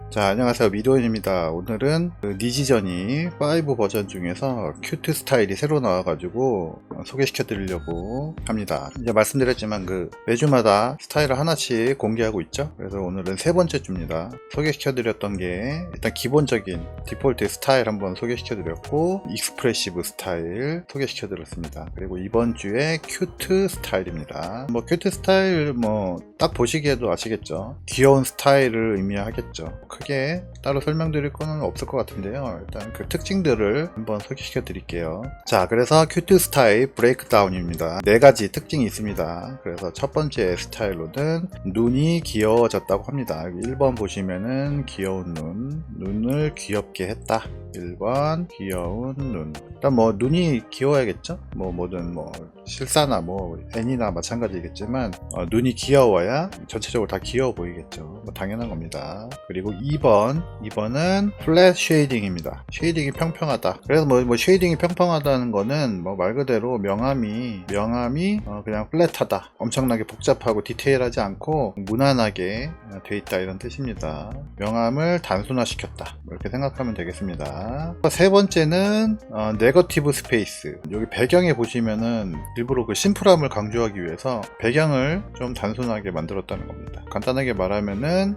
자, 안녕하세요. 미도현입니다. 오늘은 니지저니 5 버전 중에서 큐트 스타일이 새로 나와가지고 소개시켜 드리려고 합니다. 이제 말씀드렸지만 매주마다 스타일을 하나씩 공개하고 있죠. 그래서 오늘은 세 번째 주입니다. 소개시켜 드렸던 게 일단 기본적인 디폴트 스타일 한번 소개시켜 드렸고, 익스프레시브 스타일 소개시켜 드렸습니다. 그리고 이번 주에 큐트 스타일입니다. 큐트 스타일 딱 보시기에도 아시겠죠. 귀여운 스타일을 의미하겠죠. 크게 따로 설명드릴 거는 없을 것 같은데요. 일단 그 특징들을 한번 소개시켜 드릴게요. 자, 그래서 큐트 스타일 브레이크다운입니다. 네 가지 특징이 있습니다. 그래서 첫 번째 스타일로는 눈이 귀여워졌다고 합니다. 1번 보시면은 귀여운 눈을 귀엽게 했다. 1번 귀여운 눈. 일단 눈이 귀여워야겠죠. 뭐든 실사나 애니나 마찬가지겠지만 눈이 귀여워야 전체적으로 다 귀여워 보이겠죠. 당연한 겁니다. 그리고 2번은 플랫 쉐이딩입니다. 쉐이딩이 평평하다. 그래서 쉐이딩이 평평하다는 거는 말 그대로 명암이 그냥 플랫하다. 엄청나게 복잡하고 디테일하지 않고 무난하게 돼 있다, 이런 뜻입니다. 명암을 단순화시켰다, 이렇게 생각하면 되겠습니다. 세 번째는 네거티브 스페이스. 여기 배경에 보시면은 일부러 그 심플함을 강조하기 위해서 배경을 좀 단순하게 만들었다는 겁니다. 간단하게 말하면은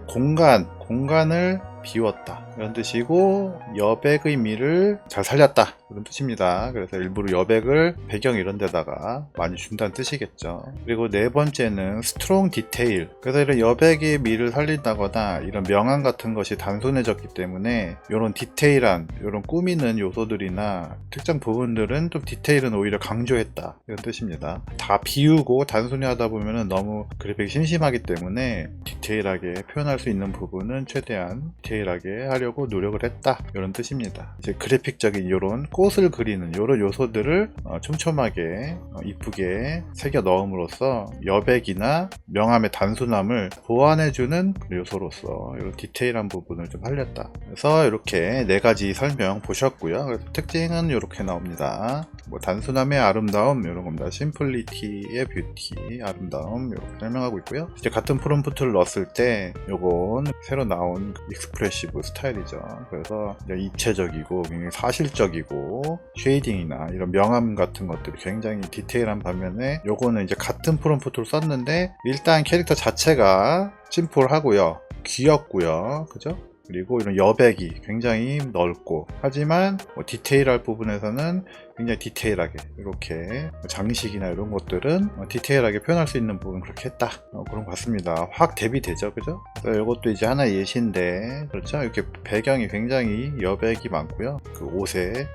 공간을 비웠다, 이런 뜻이고, 여백의 미를 잘 살렸다, 이런 뜻입니다. 그래서 일부러 여백을 배경 이런 데다가 많이 준다는 뜻이겠죠. 그리고 네 번째는 스트롱 디테일. 그래서 이런 여백의 미를 살린다거나 이런 명암 같은 것이 단순해졌기 때문에 이런 디테일한, 이런 꾸미는 요소들이나 특정 부분들은 좀 디테일은 오히려 강조했다, 이런 뜻입니다. 다 비우고 단순히 하다 보면은 너무 그래픽이 심심하기 때문에 디테일하게 표현할 수 있는 부분은 최대한 디테일하게 하려고 노력을 했다, 이런 뜻입니다. 이제 그래픽적인 이런 꽃을 그리는 이런 요소들을 촘촘하게 이쁘게 새겨 넣음으로써 여백이나 명암의 단순함을 보완해주는 요소로서 이런 디테일한 부분을 좀 살렸다. 그래서 이렇게 네 가지 설명 보셨고요. 그래서 특징은 이렇게 나옵니다. 단순함의 아름다움, 이런 겁니다. 심플리티의 뷰티, 아름다움, 이렇게 설명하고 있고요. 이제 같은 프롬프트를 넣었을 때 요건 새로 나온 익스프레시브 스타일이죠. 그래서 입체적이고 굉장히 사실적이고, 쉐이딩이나 이런 명암 같은 것들이 굉장히 디테일한 반면에 요거는 이제 같은 프롬프트를 썼는데 일단 캐릭터 자체가 심플하고요, 귀엽고요, 그죠? 그리고 이런 여백이 굉장히 넓고, 하지만 디테일할 부분에서는 굉장히 디테일하게, 이렇게 장식이나 이런 것들은 디테일하게 표현할 수 있는 부분 그렇게 했다, 그런 것 같습니다. 확 대비되죠, 그죠? 이것도 이제 하나의 예시인데, 그렇죠? 이렇게 배경이 굉장히 여백이 많고요. 그 옷에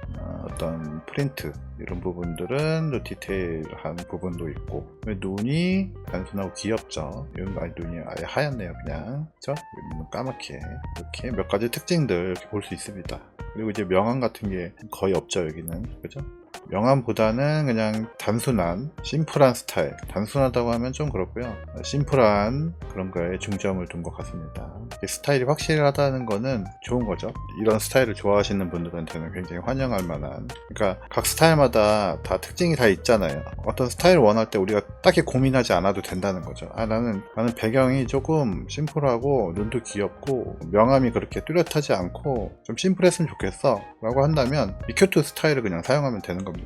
어떤 프린트, 이런 부분들은 또 디테일한 부분도 있고, 눈이 단순하고 귀엽죠. 눈이 아예 하얗네요, 그냥. 그쵸? 까맣게. 이렇게 몇 가지 특징들 이렇게 볼 수 있습니다. 그리고 이제 명암 같은 게 거의 없죠, 여기는. 그죠? 명암보다는 그냥 단순한, 심플한 스타일. 단순하다고 하면 좀 그렇고요. 심플한 그런 거에 중점을 둔 것 같습니다. 스타일이 확실하다는 거는 좋은 거죠. 이런 스타일을 좋아하시는 분들한테는 굉장히 환영할 만한. 그러니까 각 스타일마다 다 특징이 다 있잖아요. 어떤 스타일을 원할 때 우리가 딱히 고민하지 않아도 된다는 거죠. 나는 배경이 조금 심플하고 눈도 귀엽고 명암이 그렇게 뚜렷하지 않고 좀 심플했으면 좋겠어 라고 한다면 이 큐트 스타일을 그냥 사용하면 되는 겁니다.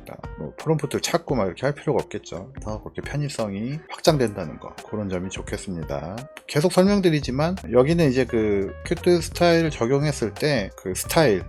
프롬프트를 찾고 막 이렇게 할 필요가 없겠죠. 더 그렇게 편의성이 확장된다는 거, 그런 점이 좋겠습니다. 계속 설명드리지만 여기는 이제 그 큐트 스타일을 적용했을 때 그 스타일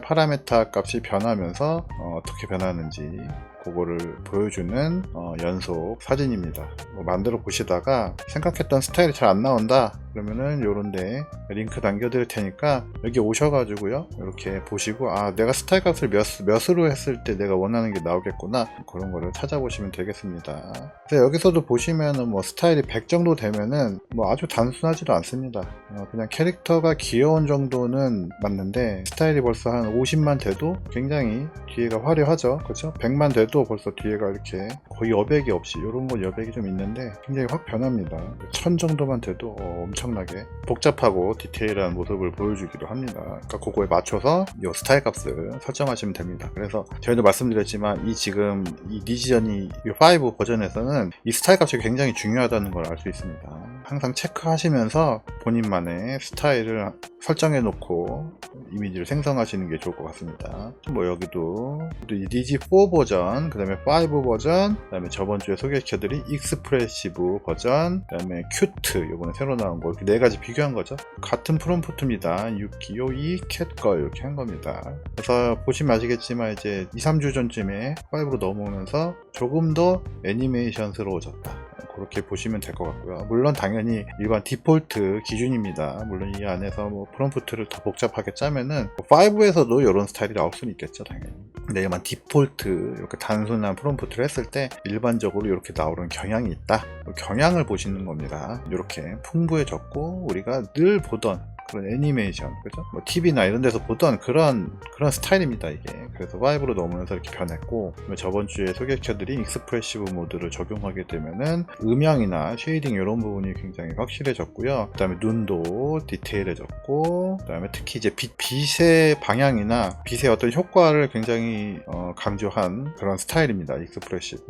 파라메타 값이 변하면서 어떻게 변하는지 그거를 보여주는 연속 사진입니다. 만들어 보시다가 생각했던 스타일이 잘 안 나온다 그러면은 요런데 링크 남겨드릴 테니까 여기 오셔가지고요, 이렇게 보시고 내가 스타일 값을 몇으로 했을 때 내가 원하는 게 나오겠구나, 그런 거를 찾아보시면 되겠습니다. 그래서 여기서도 보시면은 스타일이 100 정도 되면은 아주 단순하지도 않습니다. 그냥 캐릭터가 귀여운 정도는 맞는데 스타일이 벌써 한 50만 돼도 굉장히 뒤에가 화려하죠. 그렇죠? 100만 돼도 봐도 벌써 뒤에가 이렇게 거의 여백이 없이, 이런 건 여백이 좀 있는데 굉장히 확 변합니다. 1000 정도만 돼도 엄청나게 복잡하고 디테일한 모습을 보여주기도 합니다. 그러니까 그거에 맞춰서 이 스타일 값을 설정하시면 됩니다. 그래서 저희도 말씀드렸지만 지금 이 니지전이 5 버전에서는 이 스타일 값이 굉장히 중요하다는 걸 알 수 있습니다. 항상 체크하시면서 본인만의 스타일을 설정해 놓고 이미지를 생성하시는 게 좋을 것 같습니다. 뭐 여기도 이 니지4 버전, 그 다음에 5 버전, 그 다음에 저번주에 소개시켜드린 익스프레시브 버전, 그 다음에 큐트, 요번에 새로 나온 거, 이렇게 4가지 비교한 거죠. 같은 프롬프트입니다. 유키요, 캣걸 이렇게 한 겁니다. 그래서 보시면 아시겠지만 이제 2-3주 전쯤에 5로 넘어오면서 조금 더 애니메이션스러워졌다. 그렇게 보시면 될 것 같고요. 물론 당연히 일반 디폴트 기준입니다. 물론 이 안에서 뭐 프롬프트를 더 복잡하게 짜면은 5에서도 이런 스타일이 나올 수는 있겠죠, 당연히. 근데 일반 디폴트 이렇게 단순한 프롬프트를 했을 때 일반적으로 이렇게 나오는 경향이 있다. 경향을 보시는 겁니다. 이렇게 풍부해졌고 우리가 늘 보던 그런 애니메이션, 그죠? 뭐 TV나 이런 데서 보던 그런 스타일입니다, 이게. 그래서 5로 넘으면서 이렇게 변했고, 저번 주에 소개시켜드린 익스프레시브 모드를 적용하게 되면은 음영이나 쉐이딩 이런 부분이 굉장히 확실해졌고요. 그 다음에 눈도 디테일해졌고, 그 다음에 특히 이제 빛의 방향이나 빛의 어떤 효과를 굉장히 강조한 그런 스타일입니다, 익스프레시브.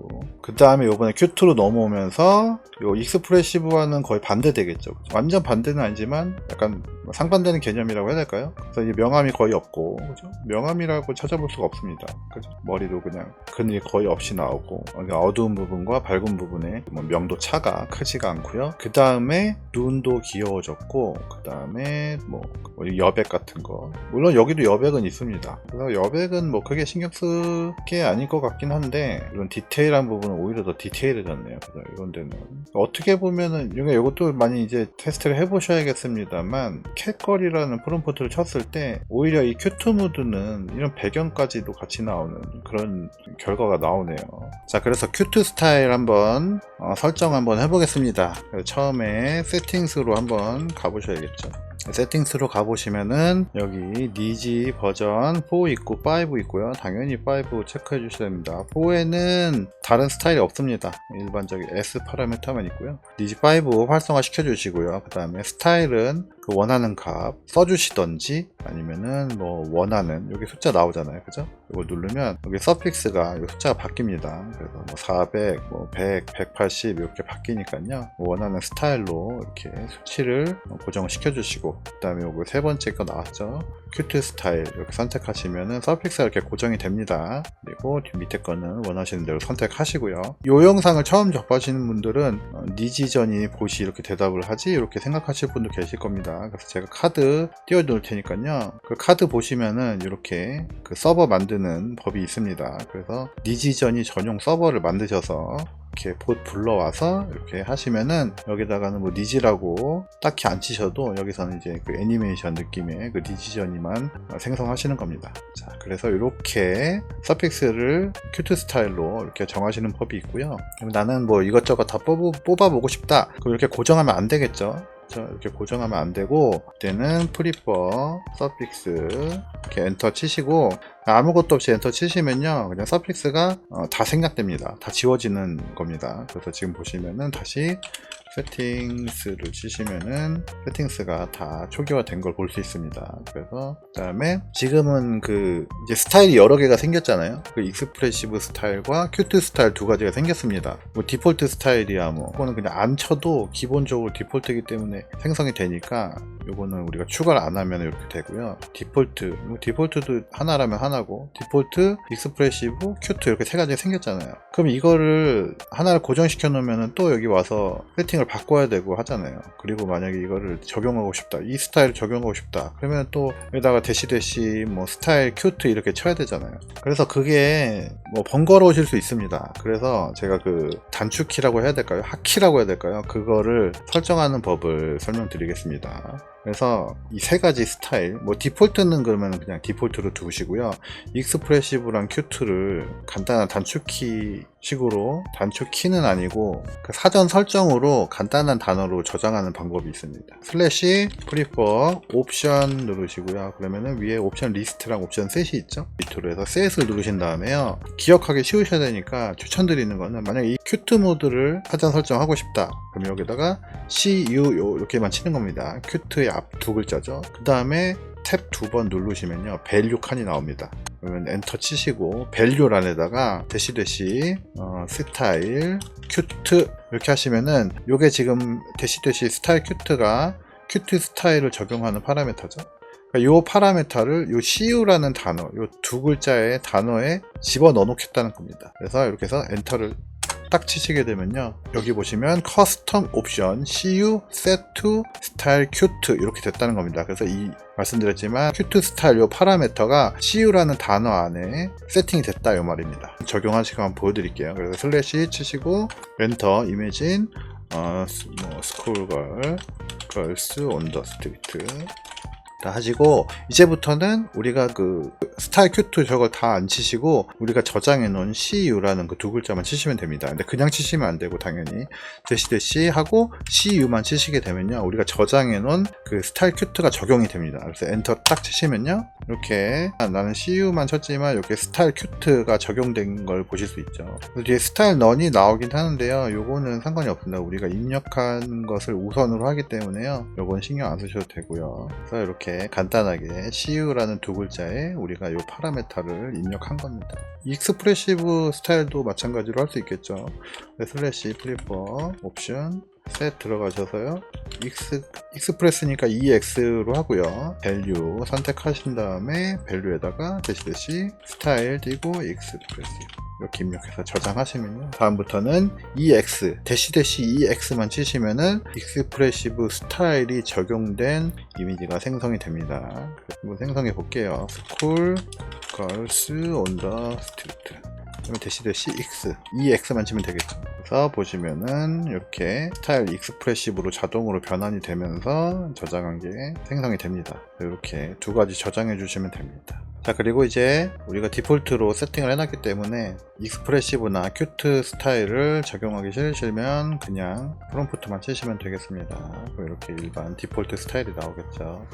그 다음에 요번에 큐트로 넘어오면서 요 익스프레시브와는 거의 반대되겠죠. 완전 반대는 아니지만 약간 상반되는 개념이라고 해야 될까요? 그래서 이제 명암이 거의 없고, 그죠? 명암이라고 찾아볼 수가 없습니다. 그죠? 머리도 그냥 그늘이 거의 없이 나오고, 어두운 부분과 밝은 부분에 뭐 명도 차가 크지가 않고요. 그 다음에 눈도 귀여워졌고, 그 다음에 뭐 여백 같은 거, 물론 여기도 여백은 있습니다. 그래서 여백은 뭐 크게 신경 쓸 게 아닐 것 같긴 한데, 이런 디테일한 부분은 오히려 더 디테일해졌네요. 그래서 이런 데는 어떻게 보면은 이것도 많이 이제 테스트를 해보셔야겠습니다만, 캣걸이라는 프롬프트를 쳤을 때 오히려 이 큐트 무드는 이런 배경까지도 같이 나오는 그런 결과가 나오네요. 자, 그래서 큐트 스타일 한번 설정 한번 해보겠습니다. 처음에 세팅스로 한번 가보셔야겠죠. 세팅스로 가보시면은 여기 니지 버전 4 있고 5 있고요. 당연히 5 체크해 주셔야 됩니다. 4에는 다른 스타일이 없습니다. 일반적인 S 파라미터만 있고요. 니지 5 활성화 시켜 주시고요. 그 다음에 스타일은 그 원하는 값 써주시던지, 아니면은 뭐 원하는, 여기 숫자 나오잖아요, 그죠? 이거 누르면 여기 서픽스가 숫자가 바뀝니다. 그래서 뭐 400, 뭐 100, 180 이렇게 바뀌니까요. 원하는 스타일로 이렇게 수치를 고정을 시켜주시고, 그 다음에 요거 세 번째 거 나왔죠. 큐트 스타일 이렇게 선택하시면은 서픽스가 이렇게 고정이 됩니다. 그리고 밑에 거는 원하시는 대로 선택하시고요. 이 영상을 처음 접하시는 분들은 니지전이 보시 이렇게 대답을 하지 이렇게 생각하실 분도 계실 겁니다. 그래서 제가 카드 띄워 놓을 테니까요. 그 카드 보시면은 이렇게 그 서버 만드는 법이 있습니다. 그래서 니지전이 전용 서버를 만드셔서 이렇게 봇 불러와서 이렇게 하시면은 여기다가는 뭐 니지라고 딱히 안 치셔도 여기서는 이제 그 애니메이션 느낌의 그 니지전이만 생성하시는 겁니다. 자, 그래서 이렇게 서픽스를 큐트 스타일로 이렇게 정하시는 법이 있고요. 나는 뭐 이것저것 다 뽑아보고 싶다. 그럼 이렇게 고정하면 안 되겠죠. 이렇게 고정하면 안 되고, 그때는 프리퍼 서픽스 이렇게 엔터 치시고, 아무것도 없이 엔터 치시면요 그냥 서픽스가 다 생략됩니다. 다 지워지는 겁니다. 그래서 지금 보시면은 다시 세팅스를 치시면은 세팅스가 다 초기화된 걸 볼 수 있습니다. 그래서 그 다음에 지금은 그 이제 스타일이 여러 개가 생겼잖아요. 그 익스프레시브 스타일과 큐트 스타일 두 가지가 생겼습니다. 뭐 디폴트 스타일이야 뭐 그거는 그냥 안 쳐도 기본적으로 디폴트이기 때문에 생성이 되니까 요거는 우리가 추가를 안 하면 이렇게 되고요. 디폴트, 디폴트도 하나라면 하나고, 디폴트, 익스프레시브, 큐트 이렇게 세 가지가 생겼잖아요. 그럼 이거를 하나를 고정시켜 놓으면 또 여기 와서 세팅을 바꿔야 되고 하잖아요. 그리고 만약에 이거를 적용하고 싶다, 이 스타일을 적용하고 싶다, 그러면 또 여기다가 대시 뭐 스타일 큐트 이렇게 쳐야 되잖아요. 그래서 그게 뭐 번거로우실 수 있습니다. 그래서 제가 그 단축키라고 해야 될까요? 핫키라고 해야 될까요? 그거를 설정하는 법을 설명드리겠습니다. 그래서 이 세 가지 스타일, 뭐 디폴트는 그러면 그냥 디폴트로 두시고요. 익스프레시브랑 큐트를 간단한 단축키 식으로, 단축키는 아니고 그 사전 설정으로 간단한 단어로 저장하는 방법이 있습니다. 슬래시 프리퍼 옵션 누르시고요. 그러면은 위에 옵션 리스트랑 옵션 셋이 있죠. 밑으로 해서 셋을 누르신 다음에요. 기억하기 쉬우셔야 되니까 추천드리는 거는, 만약에 이 큐트 모드를 사전 설정하고 싶다 그럼 여기다가 CU 이렇게만 치는 겁니다. 큐트의 앞 두 글자죠. 그 다음에 탭 두 번 누르시면요, 밸류 칸이 나옵니다. 그러면 엔터 치시고 밸류란에다가 대시 스타일 큐트 이렇게 하시면은, 요게 지금 대시 스타일 큐트가 큐트 스타일을 적용하는 파라미터죠. 그러니까 요 파라미터를 요 CU라는 단어, 요 두 글자의 단어에 집어넣어 놓겠다는 겁니다. 그래서 이렇게 해서 엔터를 딱 치시게 되면요, 여기 보시면 커스텀 옵션 CU set to style 큐트 이렇게 됐다는 겁니다. 그래서 이 말씀드렸지만 큐트 스타일 요 파라미터가 CU라는 단어 안에 세팅이 됐다 요 말입니다. 적용하시고 한번 보여드릴게요. 그래서 슬래시 치시고 엔터 이미진 스쿨걸 걸스 온 더 스트리트 하시고, 이제부터는 우리가 그 스타일 큐트 저걸 다 안 치시고 우리가 저장해 놓은 CU라는 그 두 글자만 치시면 됩니다. 근데 그냥 치시면 안 되고, 당연히 대시 하고 CU만 치시게 되면요, 우리가 저장해 놓은 그 스타일 큐트가 적용이 됩니다. 그래서 엔터 딱 치시면요, 이렇게 나는 CU만 쳤지만 이렇게 스타일 큐트가 적용된 걸 보실 수 있죠. 뒤에 스타일 넌이 나오긴 하는데요, 요거는 상관이 없습니다. 우리가 입력한 것을 우선으로 하기 때문에요, 요건 신경 안 쓰셔도 되고요. 그래서 이렇게 간단하게 CU라는 두 글자에 우리가 요 파라미터를 입력한 겁니다. 익스프레시브 스타일도 마찬가지로 할 수 있겠죠. 슬래시 플리퍼 옵션 셋 들어가셔서요, 익스프레스니까 EX로 하고요, 밸류 선택하신 다음에 밸류에다가 대시 스타일 띄고 익스프레스 이렇게 입력해서 저장하시면요, 다음부터는 EX 대시 EX만 치시면은 익스프레시브 스타일이 적용된 이미지가 생성이 됩니다. 한번 생성해 볼게요. 스쿨 걸스 온 더 스트리트, 그러면 대시 EX만 치면 되겠죠. 그래서 보시면은 이렇게 스타일 익스프레시브로 자동으로 변환이 되면서 저장한 게 생성이 됩니다. 이렇게 두 가지 저장해 주시면 됩니다. 자, 그리고 이제 우리가 디폴트로 세팅을 해놨기 때문에 익스프레시브나 큐트 스타일을 적용하기 싫으시면 그냥 프롬프트만 치시면 되겠습니다. 이렇게 일반 디폴트 스타일이 나오겠죠.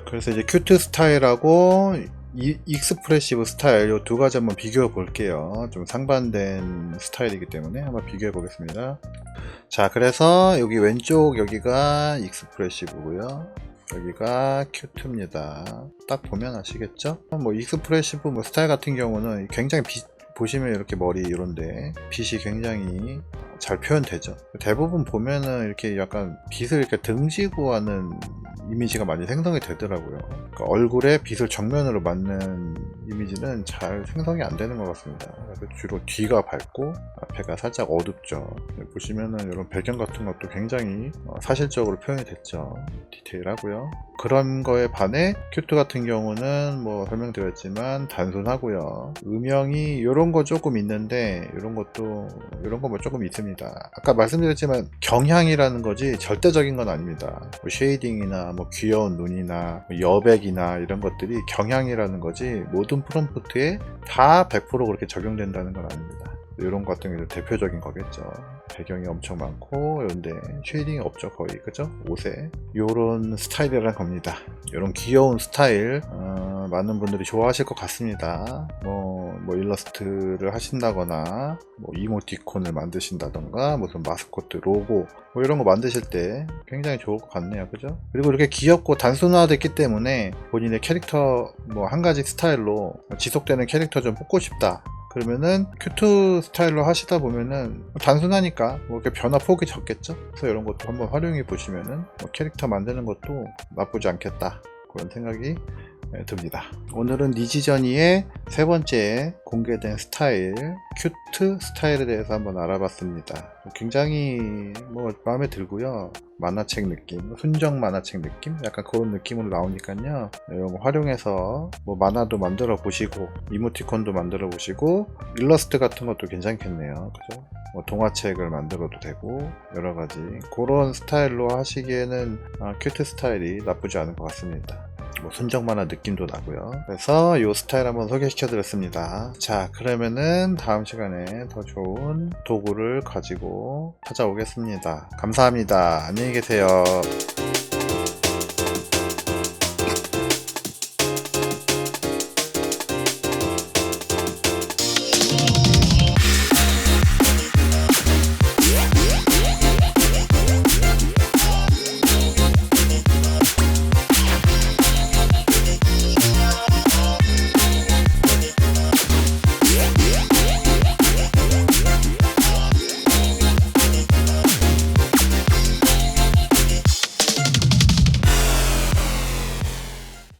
그래서 이제 큐트 스타일하고 익스프레시브 스타일 이 두 가지 한번 비교해 볼게요. 좀 상반된 스타일이기 때문에 한번 비교해 보겠습니다. 자, 그래서 여기 왼쪽 여기가 익스프레시브고요, 여기가 큐트입니다. 딱 보면 아시겠죠? 뭐 익스프레시브 뭐 스타일 같은 경우는 굉장히 보시면 이렇게 머리 이런데 빛이 굉장히 잘 표현되죠. 대부분 보면은 이렇게 약간 빛을 이렇게 등지고 하는 이미지가 많이 생성이 되더라고요. 그러니까 얼굴에 빛을 정면으로 맞는 이미지는 잘 생성이 안 되는 것 같습니다. 그래서 주로 뒤가 밝고 앞에가 살짝 어둡죠. 보시면은 이런 배경 같은 것도 굉장히 사실적으로 표현이 됐죠. 디테일하고요. 그런 거에 반해 큐트 같은 경우는 뭐 설명드렸지만 단순하고요. 음영이 이런 거 조금 있는데 이런 거 뭐 조금 있습니다. 아까 말씀드렸지만 경향이라는 거지 절대적인 건 아닙니다. 뭐 쉐이딩이나 뭐 귀여운 눈이나 뭐 여백이나 이런 것들이 경향이라는 거지 모든 프롬프트에 다 100% 그렇게 적용된다는 건 아닙니다. 이런 것 같은 경우는 대표적인 거겠죠. 배경이 엄청 많고 이런데 쉐이딩이 없죠, 거의. 그죠? 옷에 요런 스타일이라는 겁니다. 요런 귀여운 스타일 많은 분들이 좋아하실 것 같습니다. 뭐 일러스트를 하신다거나 뭐 이모티콘을 만드신다던가 무슨 마스코트 로고 뭐 이런 거 만드실 때 굉장히 좋을 것 같네요. 그죠? 그리고 이렇게 귀엽고 단순화됐기 때문에 본인의 캐릭터 뭐 한 가지 스타일로 지속되는 캐릭터 좀 뽑고 싶다, 그러면은 큐트 스타일로 하시다 보면은 단순하니까 뭐 이렇게 변화 폭이 적겠죠. 그래서 이런 것도 한번 활용해 보시면은 뭐 캐릭터 만드는 것도 나쁘지 않겠다, 그런 생각이 듭니다. 오늘은 니지저니의 세 번째 공개된 스타일 큐트 스타일에 대해서 한번 알아봤습니다. 굉장히 뭐 마음에 들고요. 만화책 느낌, 순정 만화책 느낌? 약간 그런 느낌으로 나오니까요. 이런 거 활용해서 뭐 만화도 만들어 보시고 이모티콘도 만들어 보시고 일러스트 같은 것도 괜찮겠네요. 그죠? 뭐 동화책을 만들어도 되고 여러 가지 그런 스타일로 하시기에는 큐트 스타일이 나쁘지 않은 것 같습니다. 뭐 순정 만화 느낌도 나고요. 그래서 이 스타일 한번 소개시켜 드렸습니다. 자, 그러면은 다음 시간에 더 좋은 도구를 가지고 찾아오겠습니다. 감사합니다. 안녕히 계세요.